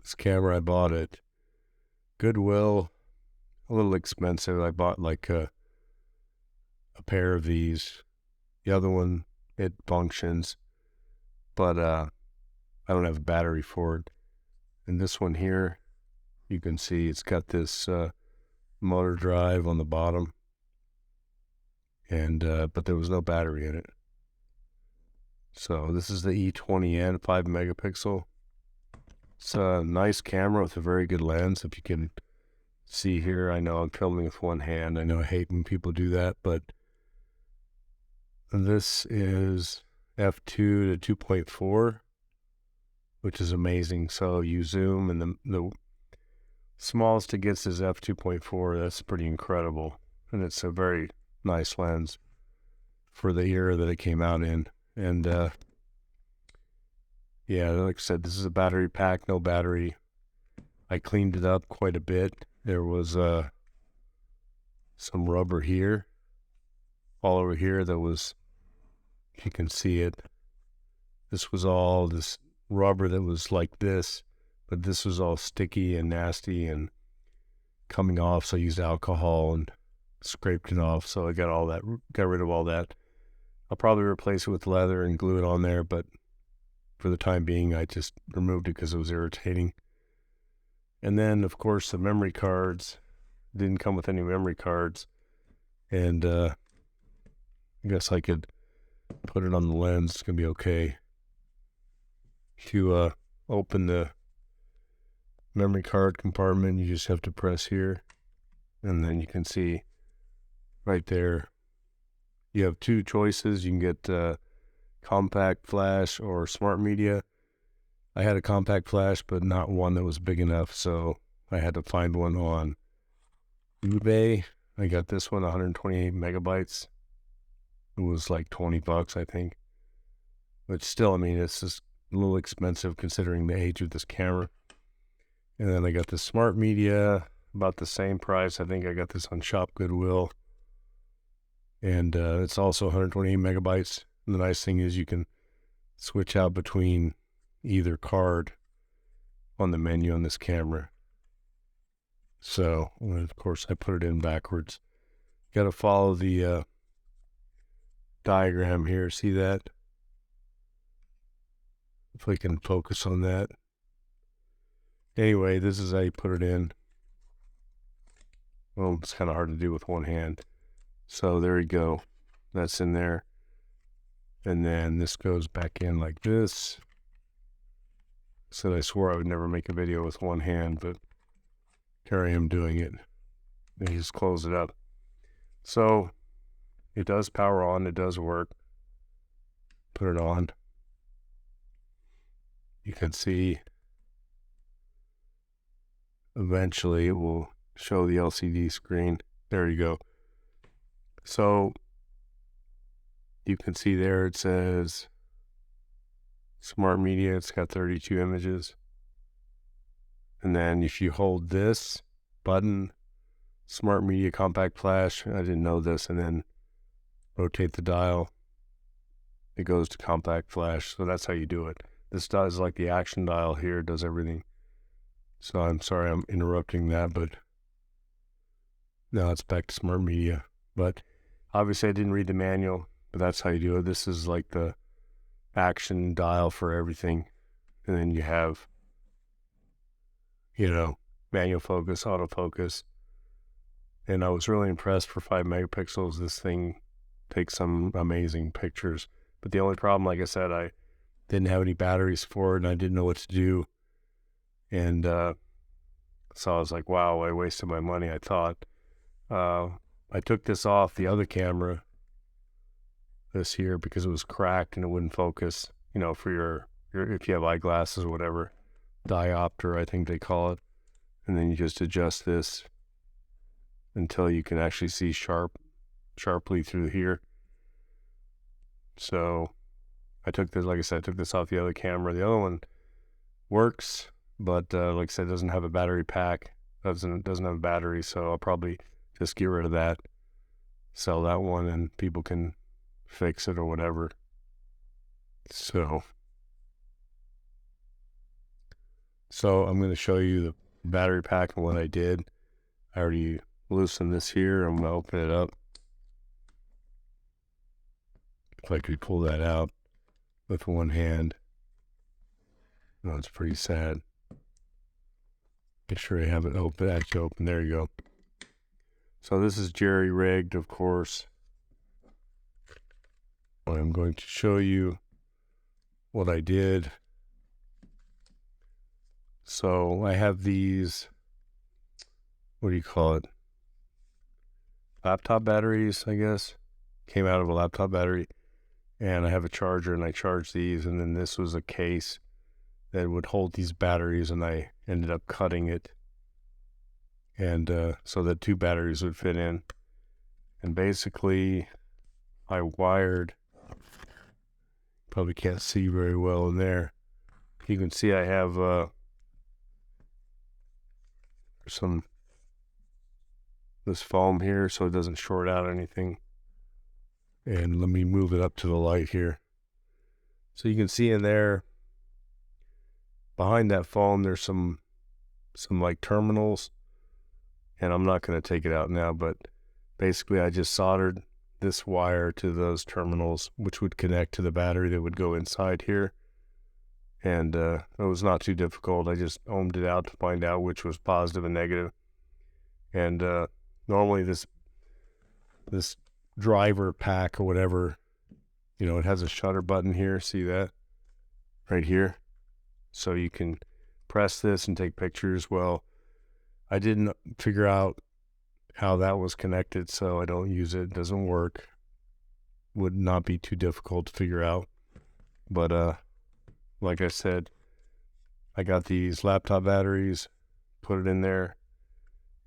This camera I bought at Goodwill, a little expensive. I bought like a pair of these. The other one, it functions, but I don't have a battery for it. And this one here, you can see it's got this motor drive on the bottom, and but there was no battery in it. So this is the E-20N 5 megapixel. It's a nice camera with a very good lens. If you can see here, I know I'm filming with one hand. I know I hate when people do that, but this is f2 to 2.4, which is amazing. So you zoom, and the smallest it gets is f2.4. That's pretty incredible, and it's a very nice lens for the era that it came out in. And yeah, like I said, this is a battery pack, no battery. I cleaned it up quite a bit. There was some rubber here, all over here that was, if you can see it, this was all this rubber that was like this, but this was all sticky and nasty and coming off. So I used alcohol and scraped it off. So I got all that, got rid of all that. I'll probably replace it with leather and glue it on there, but for the time being, I just removed it because it was irritating. And then, of course, the memory cards didn't come with any memory cards. And I guess I could put it on the lens. It's going to be okay. To open the memory card compartment, you just have to press here. And then you can see right there, you have two choices. You can get compact flash or smart media. I had a compact flash, but not one that was big enough, so I had to find one on eBay. I got this one, 128 megabytes. It was like $20, I think. But still, I mean, it's just a little expensive considering the age of this camera. And then I got the smart media, about the same price. I think I got this on Shop Goodwill. And it's also 128 megabytes. And the nice thing is you can switch out between either card on the menu on this camera. So, of course, I put it in backwards. Got to follow the diagram here. See that? If I can focus on that. Anyway, this is how you put it in. Well, it's kind of hard to do with one hand. So there you go. That's in there. And then this goes back in like this. Said I swore I would never make a video with one hand, but here I am doing it. And you just close it up. So it does power on, it does work. Put it on. You can see eventually it will show the LCD screen. There you go. So you can see there it says Smart Media. It's got 32 images. And then if you hold this button, Smart Media Compact Flash, I didn't know this, and then rotate the dial, it goes to Compact Flash. So that's how you do it. This does like the action dial here, does everything. So I'm sorry I'm interrupting that, but now it's back to Smart Media. But obviously I didn't read the manual, but that's how you do it. This is like the action dial for everything. And then you have, you know, manual focus, autofocus. And I was really impressed for 5 megapixels. This thing takes some amazing pictures. But the only problem, like I said, I didn't have any batteries for it and I didn't know what to do. And so I was like, wow, I wasted my money, I thought. I took this off the other camera, this here, because it was cracked and it wouldn't focus, you know, for your if you have eyeglasses or whatever, diopter, I think they call it. And then you just adjust this until you can actually see sharply through here. So I took this, like I said, I took this off the other camera. The other one works, but like I said, it doesn't have a battery pack. Doesn't have a battery, so I'll probably just get rid of that, sell that one, and people can fix it or whatever. So So I'm going to show you the battery pack and what I did. I already loosened this here. I'm going to open it up. If I could pull that out with one hand. No, it's pretty sad. Make sure I have it open, actually open. There you go. So this is jerry rigged, of course. I'm going to show you what I did. So I have these, what do you call it? Laptop batteries, I guess. Came out of a laptop battery. And I have a charger, and I charge these, and then this was a case that would hold these batteries, and I ended up cutting it. And so that 2 batteries would fit in. And basically, I wired, probably can't see very well in there. You can see I have this foam here so it doesn't short out anything. And let me move it up to the light here. So you can see in there, behind that foam, there's some like terminals. And I'm not going to take it out now, but basically I just soldered this wire to those terminals, which would connect to the battery that would go inside here. And it was not too difficult. I just ohmed it out to find out which was positive and negative. And normally this driver pack or whatever, you know, it has a shutter button here. See that? Right here. So you can press this and take pictures. Well, I didn't figure out how that was connected, so I don't use it. It doesn't work. Would not be too difficult to figure out. But like I said, I got these laptop batteries, put it in there,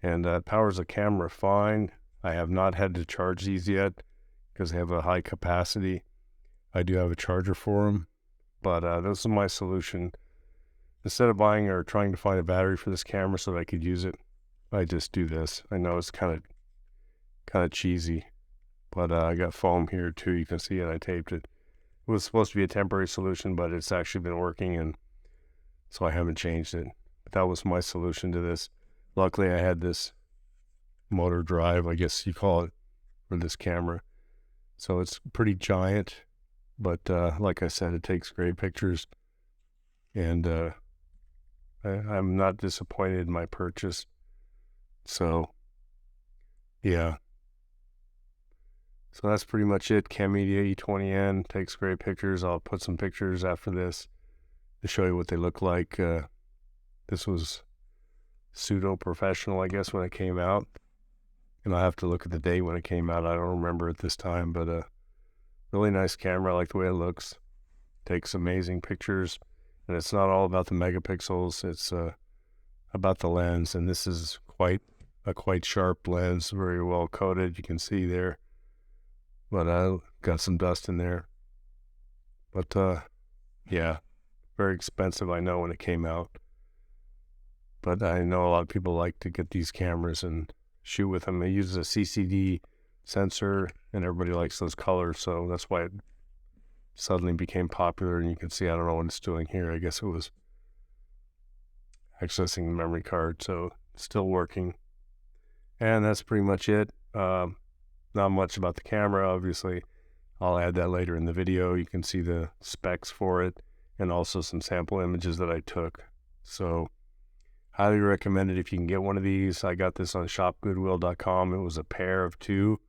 and it powers the camera fine. I have not had to charge these yet because they have a high capacity. I do have a charger for them, but this is my solution. Instead of buying or trying to find a battery for this camera so that I could use it, I just do this. I know it's kind of cheesy, but I got foam here too. You can see it. I taped it. It was supposed to be a temporary solution, but it's actually been working, and so I haven't changed it. But that was my solution to this. Luckily, I had this motor drive, I guess you call it, for this camera. So it's pretty giant, but like I said, it takes great pictures, and I'm not disappointed in my purchase. So, yeah. So that's pretty much it. Media E-20N takes great pictures. I'll put some pictures after this to show you what they look like. This was pseudo-professional, I guess, when it came out. And I'll have to look at the date when it came out. I don't remember at this time, but really nice camera. I like the way it looks. Takes amazing pictures. And it's not all about the megapixels. It's about the lens. And this is a quite sharp lens, very well coated. You can see there. But I got some dust in there. But yeah, very expensive, I know, when it came out. But I know a lot of people like to get these cameras and shoot with them. It uses a CCD sensor, and everybody likes those colors, so that's why it suddenly became popular. And you can see, I don't know what it's doing here. I guess it was accessing the memory card, so it's still working. And that's pretty much it. Not much about the camera, obviously. I'll add that later in the video. You can see the specs for it and also some sample images that I took. So highly recommend it if you can get one of these. I got this on shopgoodwill.com. It was a pair of 2.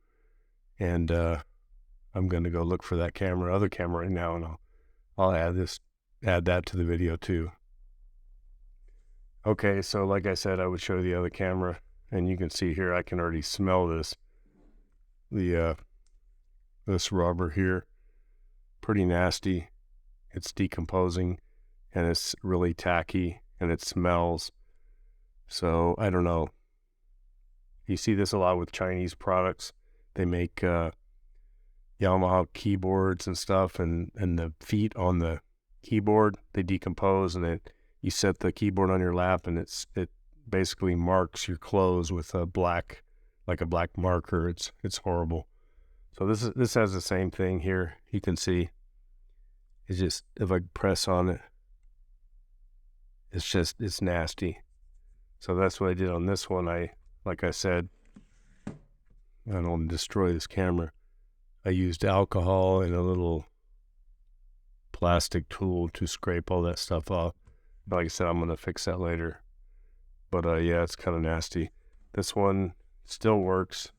And I'm going to go look for that other camera right now, and I'll add that to the video too. Okay, so like I said, I would show the other camera, and you can see here I can already smell this. This rubber here, pretty nasty. It's decomposing, and it's really tacky, and it smells. So I don't know. You see this a lot with Chinese products. They make Yamaha keyboards and stuff, and the feet on the keyboard, they decompose, and you set the keyboard on your lap, and it basically marks your clothes with a black marker. It's horrible. So this has the same thing here. You can see it's just, if I press on it, it's nasty. So that's what I did on this one. Like I said, I don't want to destroy this camera. I used alcohol and a little plastic tool to scrape all that stuff off. Like I said, I'm going to fix that later. But yeah, it's kind of nasty. This one still works.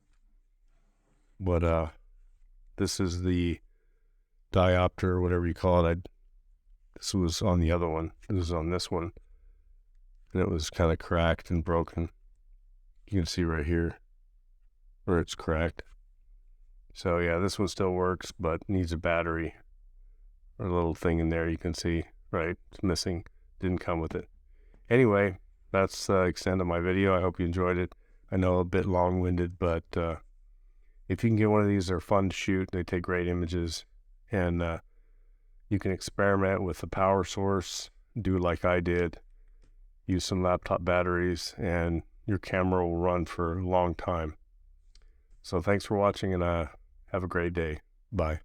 But this is the diopter, or whatever you call it. This was on the other one. This was on this one. And it was kind of cracked and broken. You can see right here where it's cracked. So yeah, this one still works, but needs a battery. Or a little thing in there you can see, right? It's missing. Didn't come with it. Anyway, that's the extent of my video. I hope you enjoyed it. I know a bit long-winded, but if you can get one of these, they're fun to shoot. They take great images. And you can experiment with the power source. Do like I did. Use some laptop batteries, and your camera will run for a long time. So thanks for watching, and have a great day. Bye.